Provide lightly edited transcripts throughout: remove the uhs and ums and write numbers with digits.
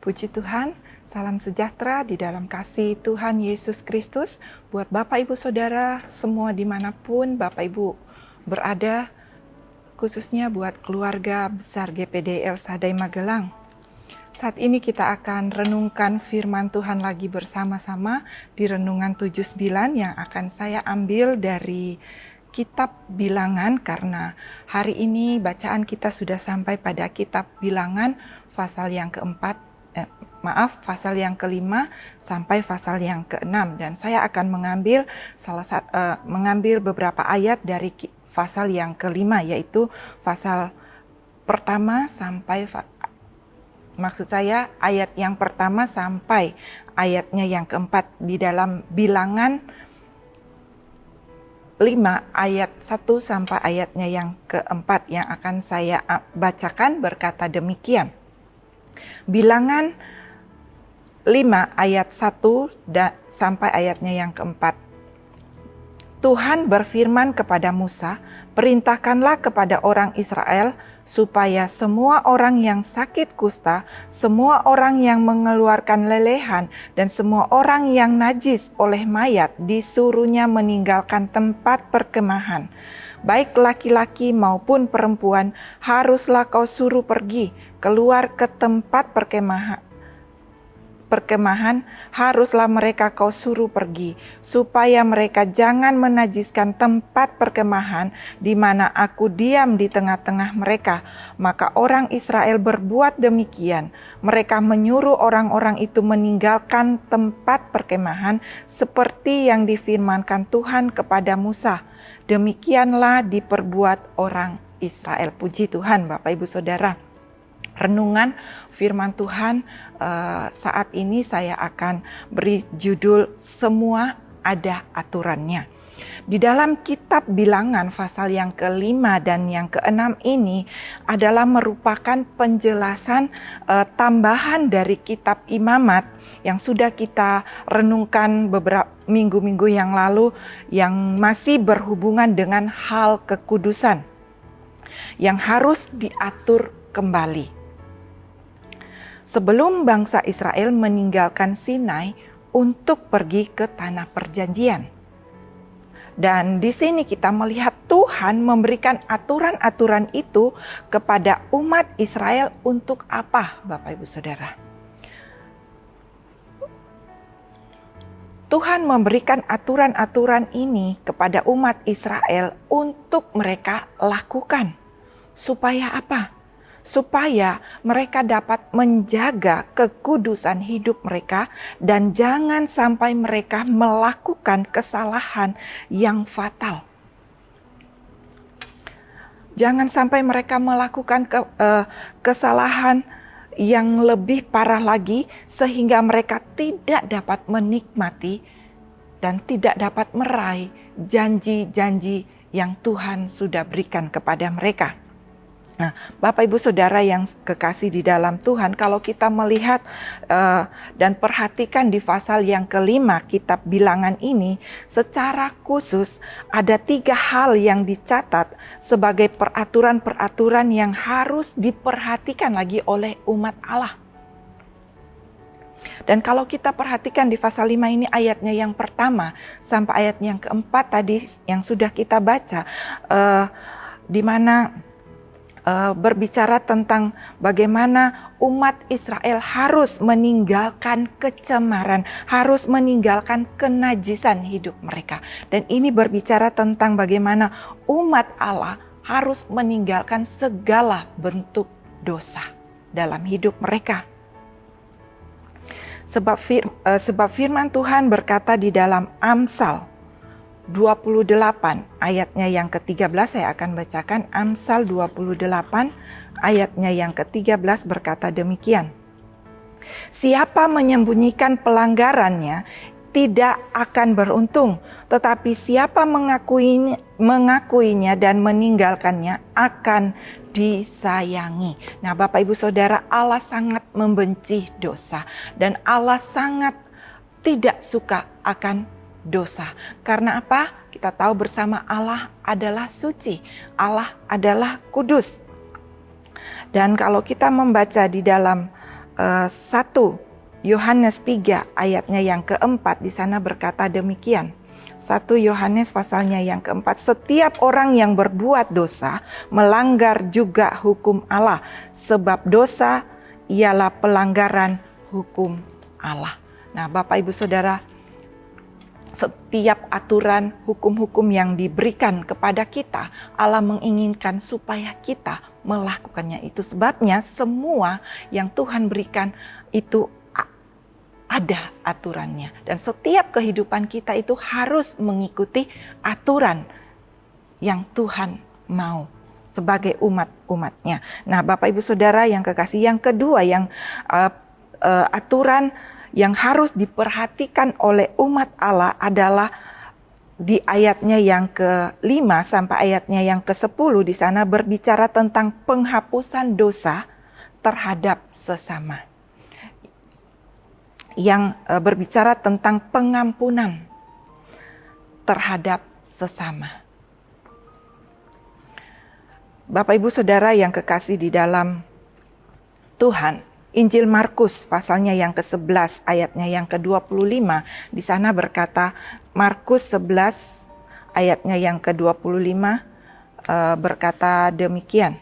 Puji Tuhan, salam sejahtera di dalam kasih Tuhan Yesus Kristus buat Bapak Ibu Saudara semua dimanapun Bapak Ibu berada, khususnya buat keluarga besar GPD El Shaddai Magelang. Saat ini kita akan renungkan firman Tuhan lagi bersama-sama di Renungan 79 yang akan saya ambil dari Kitab Bilangan, karena hari ini bacaan kita sudah sampai pada Kitab Bilangan pasal yang pasal yang kelima sampai pasal yang keenam, dan saya akan mengambil beberapa ayat dari pasal yang kelima, yaitu pasal pertama sampai ayat yang pertama sampai ayatnya yang keempat di dalam Bilangan 5 ayat 1 sampai ayatnya yang keempat yang akan saya bacakan berkata demikian. Bilangan 5 ayat 1 sampai ayatnya yang keempat. Tuhan berfirman kepada Musa, "Perintahkanlah kepada orang Israel supaya semua orang yang sakit kusta, semua orang yang mengeluarkan lelehan, dan semua orang yang najis oleh mayat disuruhnya meninggalkan tempat perkemahan. Baik laki-laki maupun perempuan haruslah kau suruh pergi keluar ke tempat perkemahan, haruslah mereka kau suruh pergi, supaya mereka jangan menajiskan tempat perkemahan di mana aku diam di tengah-tengah mereka." Maka orang Israel berbuat demikian. Mereka menyuruh orang-orang itu meninggalkan tempat perkemahan seperti yang difirmankan Tuhan kepada Musa. Demikianlah diperbuat orang Israel. Puji Tuhan, Bapak Ibu Saudara. Renungan firman Tuhan saat ini saya akan beri judul "Semua Ada Aturannya". Di dalam kitab Bilangan pasal yang kelima dan yang keenam ini adalah merupakan penjelasan tambahan dari kitab Imamat yang sudah kita renungkan beberapa minggu-minggu yang lalu, yang masih berhubungan dengan hal kekudusan yang harus diatur kembali. Sebelum bangsa Israel meninggalkan Sinai untuk pergi ke tanah perjanjian. Dan di sini kita melihat Tuhan memberikan aturan-aturan itu kepada umat Israel untuk apa, Bapak Ibu Saudara? Tuhan memberikan aturan-aturan ini kepada umat Israel untuk mereka lakukan. Supaya apa? Supaya mereka dapat menjaga kekudusan hidup mereka dan jangan sampai mereka melakukan kesalahan yang fatal. Jangan sampai mereka melakukan kesalahan yang lebih parah lagi sehingga mereka tidak dapat menikmati dan tidak dapat meraih janji-janji yang Tuhan sudah berikan kepada mereka. Nah, Bapak Ibu Saudara yang kekasih di dalam Tuhan, kalau kita melihat dan perhatikan di pasal yang kelima kitab Bilangan ini, secara khusus ada 3 hal yang dicatat sebagai peraturan-peraturan yang harus diperhatikan lagi oleh umat Allah. Dan kalau kita perhatikan di pasal 5 ini ayatnya yang pertama sampai ayatnya yang keempat tadi yang sudah kita baca, di mana berbicara tentang bagaimana umat Israel harus meninggalkan kecemaran, harus meninggalkan kenajisan hidup mereka. Dan ini berbicara tentang bagaimana umat Allah harus meninggalkan segala bentuk dosa dalam hidup mereka. Sebab firman Tuhan berkata di dalam Amsal 28 ayatnya yang ke-13, saya akan bacakan Amsal 28 ayatnya yang ke-13 berkata demikian. "Siapa menyembunyikan pelanggarannya tidak akan beruntung, tetapi siapa mengakuinya dan meninggalkannya akan disayangi." Nah, Bapak Ibu Saudara, Allah sangat membenci dosa dan Allah sangat tidak suka akan dosa. Karena apa? Kita tahu bersama Allah adalah suci, Allah adalah kudus. Dan kalau kita membaca di dalam 1 Yohanes 3 ayatnya yang keempat, di sana berkata demikian. 1 Yohanes pasalnya yang keempat, setiap orang yang berbuat dosa melanggar juga hukum Allah, sebab dosa ialah pelanggaran hukum Allah. Nah, Bapak Ibu Saudara, setiap aturan hukum-hukum yang diberikan kepada kita, Allah menginginkan supaya kita melakukannya. Itu sebabnya semua yang Tuhan berikan itu ada aturannya. Dan setiap kehidupan kita itu harus mengikuti aturan yang Tuhan mau sebagai umat-umatnya. Nah, Bapak Ibu Saudara yang kekasih, yang kedua yang aturan yang harus diperhatikan oleh umat Allah adalah di ayatnya yang ke-5 sampai ayatnya yang ke-10. Di sana berbicara tentang penghapusan dosa terhadap sesama. Yang berbicara tentang pengampunan terhadap sesama. Bapak Ibu Saudara yang kekasih di dalam Tuhan, Injil Markus pasalnya yang ke-11 ayatnya yang ke-25, di sana berkata, Markus 11 ayatnya yang ke-25 berkata demikian.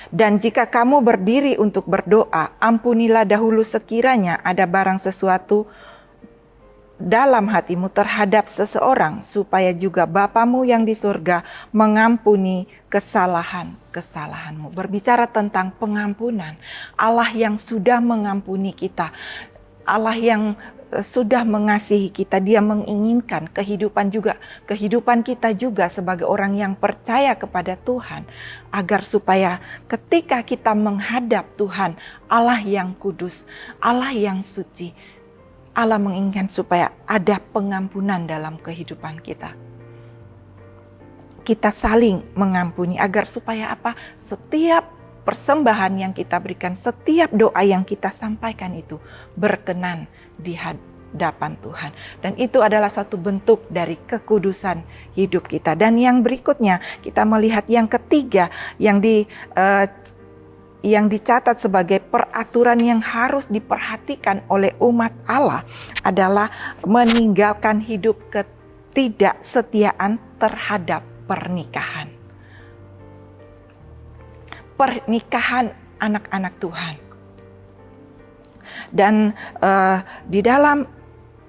Dan jika kamu berdiri untuk berdoa, ampunilah dahulu sekiranya ada barang sesuatu dalam hatimu terhadap seseorang, supaya juga Bapamu yang di surga mengampuni kesalahan-kesalahanmu. Berbicara tentang pengampunan, Allah yang sudah mengampuni kita, Allah yang sudah mengasihi kita, Dia menginginkan kehidupan kita juga sebagai orang yang percaya kepada Tuhan, agar supaya ketika kita menghadap Tuhan, Allah yang kudus, Allah yang suci, Allah menginginkan supaya ada pengampunan dalam kehidupan kita. Kita saling mengampuni agar supaya apa? Setiap persembahan yang kita berikan, setiap doa yang kita sampaikan itu berkenan di hadapan Tuhan. Dan itu adalah satu bentuk dari kekudusan hidup kita. Dan yang berikutnya kita melihat yang ketiga yang dicatat sebagai peraturan yang harus diperhatikan oleh umat Allah adalah meninggalkan hidup ketidaksetiaan terhadap pernikahan. Pernikahan anak-anak Tuhan. Dan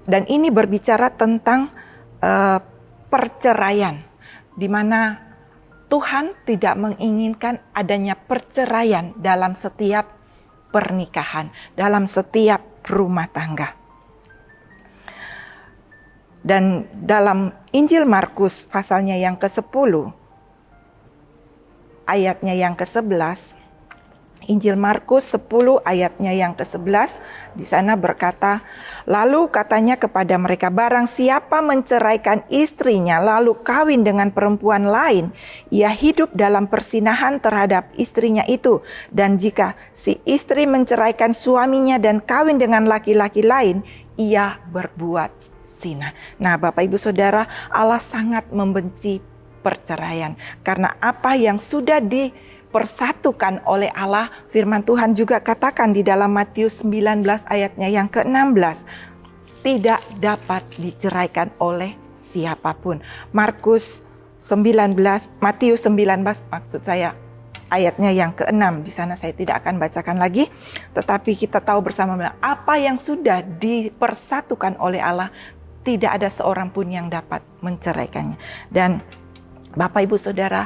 dan ini berbicara tentang perceraian, di mana Tuhan tidak menginginkan adanya perceraian dalam setiap pernikahan, dalam setiap rumah tangga. Dan dalam Injil Markus pasalnya yang ke-10, ayatnya yang ke-11, Injil Markus 10 ayatnya yang ke-11, di sana berkata, lalu katanya kepada mereka, barang siapa menceraikan istrinya lalu kawin dengan perempuan lain, ia hidup dalam persinahan terhadap istrinya itu. Dan jika si istri menceraikan suaminya dan kawin dengan laki-laki lain, ia berbuat zina. Nah, Bapak Ibu Saudara, Allah sangat membenci perceraian, karena apa yang sudah dipersatukan oleh Allah, firman Tuhan juga katakan di dalam Matius 19 ayatnya yang ke-16, tidak dapat diceraikan oleh siapapun. Matius 19 maksud saya ayatnya yang ke-6, di sana saya tidak akan bacakan lagi, tetapi kita tahu bersama apa yang sudah dipersatukan oleh Allah, tidak ada seorang pun yang dapat menceraikannya. Dan Bapak Ibu Saudara,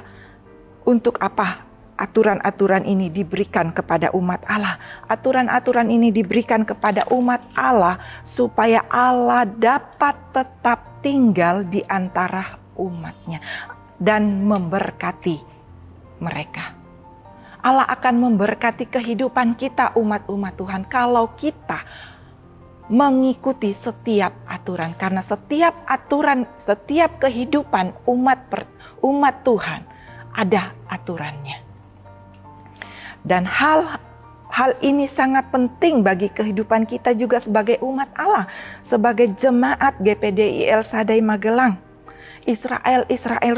untuk apa aturan-aturan ini diberikan kepada umat Allah? Aturan-aturan ini diberikan kepada umat Allah supaya Allah dapat tetap tinggal di antara umatnya dan memberkati mereka. Allah akan memberkati kehidupan kita umat-umat Tuhan kalau kita mengikuti setiap aturan, karena setiap aturan, setiap kehidupan umat Tuhan ada aturannya. Dan hal ini sangat penting bagi kehidupan kita juga sebagai umat Allah, sebagai jemaat GPDI El Shaddai Magelang, Israel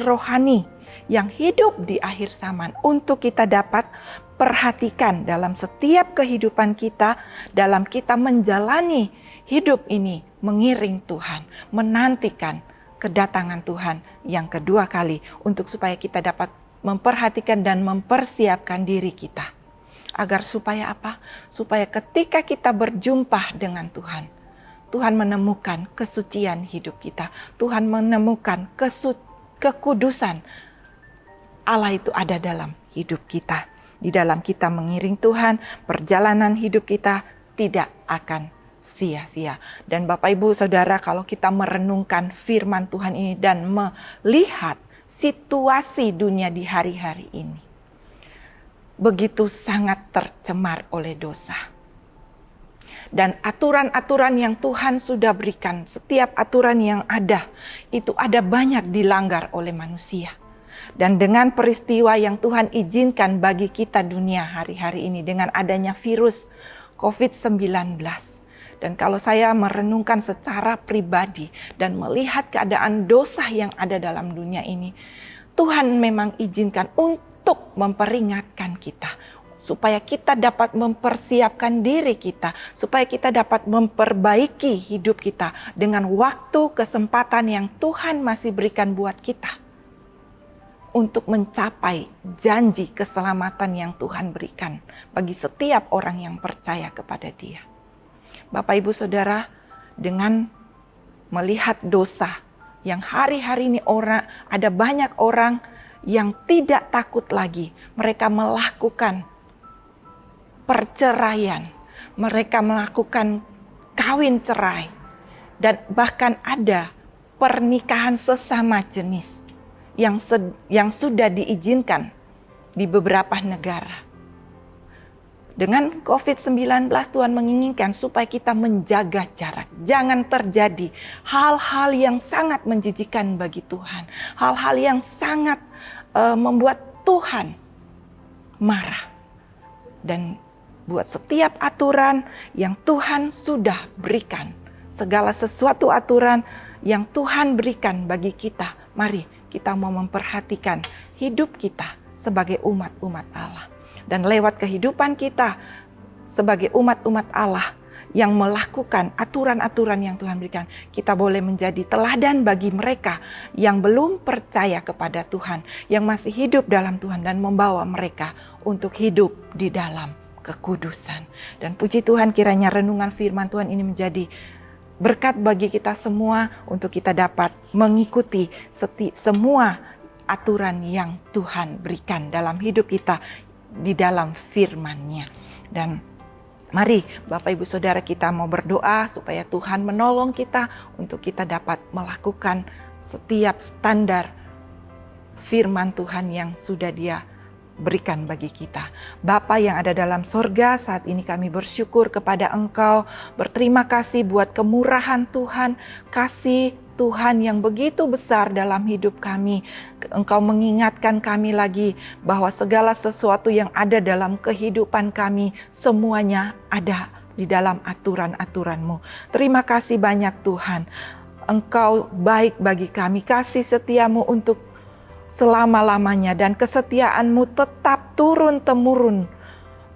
rohani yang hidup di akhir zaman, untuk kita dapat perhatikan dalam setiap kehidupan kita, dalam kita menjalani hidup ini, mengiring Tuhan, menantikan kedatangan Tuhan yang kedua kali, untuk supaya kita dapat memperhatikan dan mempersiapkan diri kita. Agar supaya apa? Supaya ketika kita berjumpa dengan Tuhan, Tuhan menemukan kesucian hidup kita. Tuhan menemukan kekudusan Allah itu ada dalam hidup kita. Di dalam kita mengiring Tuhan, perjalanan hidup kita tidak akan sia-sia. Dan Bapak Ibu Saudara, kalau kita merenungkan firman Tuhan ini dan melihat situasi dunia di hari-hari ini, begitu sangat tercemar oleh dosa. Dan aturan-aturan yang Tuhan sudah berikan, setiap aturan yang ada, itu ada banyak dilanggar oleh manusia. Dan dengan peristiwa yang Tuhan izinkan bagi kita dunia hari-hari ini, dengan adanya virus COVID-19. Dan kalau saya merenungkan secara pribadi dan melihat keadaan dosa yang ada dalam dunia ini, Tuhan memang izinkan untuk memperingatkan kita, supaya kita dapat mempersiapkan diri kita, supaya kita dapat memperbaiki hidup kita dengan waktu, kesempatan yang Tuhan masih berikan buat kita, untuk mencapai janji keselamatan yang Tuhan berikan bagi setiap orang yang percaya kepada Dia. Bapak Ibu Saudara, dengan melihat dosa yang hari-hari ini ada banyak orang yang tidak takut lagi. Mereka melakukan perceraian, mereka melakukan kawin cerai, dan bahkan ada pernikahan sesama jenis yang sudah diizinkan di beberapa negara. Dengan COVID-19, Tuhan menginginkan supaya kita menjaga jarak. Jangan terjadi hal-hal yang sangat menjijikkan bagi Tuhan. Hal-hal yang sangat membuat Tuhan marah. Dan buat setiap aturan yang Tuhan sudah berikan, segala sesuatu aturan yang Tuhan berikan bagi kita, mari kita mau memperhatikan hidup kita sebagai umat-umat Allah. Dan lewat kehidupan kita sebagai umat-umat Allah yang melakukan aturan-aturan yang Tuhan berikan, kita boleh menjadi teladan bagi mereka yang belum percaya kepada Tuhan, yang masih hidup dalam Tuhan, dan membawa mereka untuk hidup di dalam kekudusan. Dan puji Tuhan, kiranya renungan firman Tuhan ini menjadi berkat bagi kita semua untuk kita dapat mengikuti semua aturan yang Tuhan berikan dalam hidup kita di dalam firman-Nya. Dan mari Bapak Ibu Saudara, kita mau berdoa supaya Tuhan menolong kita untuk kita dapat melakukan setiap standar firman Tuhan yang sudah Dia berikan bagi kita. Bapa yang ada dalam sorga, saat ini kami bersyukur kepada Engkau, berterima kasih buat kemurahan Tuhan, kasih Tuhan yang begitu besar dalam hidup kami. Engkau mengingatkan kami lagi bahwa segala sesuatu yang ada dalam kehidupan kami, semuanya ada di dalam aturan-aturan-Mu. Terima kasih banyak Tuhan. Engkau baik bagi kami, kasih setia-Mu untuk selama-lamanya, dan kesetiaan-Mu tetap turun-temurun.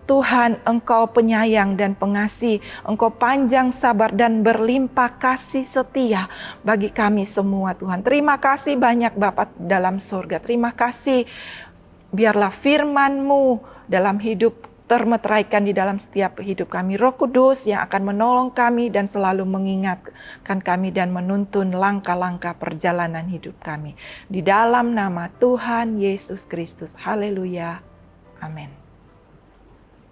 Tuhan, Engkau penyayang dan pengasih, Engkau panjang sabar dan berlimpah kasih setia bagi kami semua Tuhan. Terima kasih banyak Bapa dalam surga. Terima kasih, biarlah firman-Mu dalam hidup termeteraikan di dalam setiap hidup kami. Roh Kudus yang akan menolong kami dan selalu mengingatkan kami dan menuntun langkah-langkah perjalanan hidup kami. Di dalam nama Tuhan Yesus Kristus. Haleluya. Amin.